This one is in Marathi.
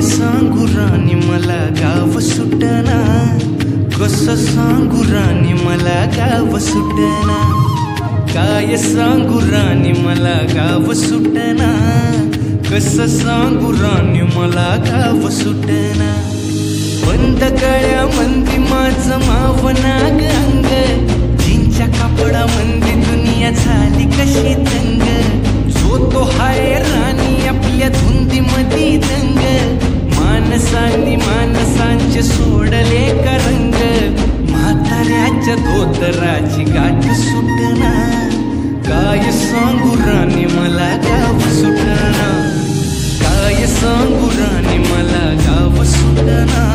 सांगू राणी मला गाव सुटना, कसं सांगू राणी मला गाव सुटना, काय सांगू राणी मला गाव सुटना, कसं सांगू राणी मला गाव सुटना. बंद गळ्या मंदी माझं मावनाग अंग, जिंच्या कापडा मंदी दुनिया झाली कशी तंग. जो तो हाय राणी आपल्या धुंदी मधी दंग, माणसांनी माणसांचे सोडले का रंग. म्हाताऱ्याच्या धोतराची गाठ सुटना, काय सांगू राणी मला गाव सुटना, काय सांगू राणी मला गाव सुटना.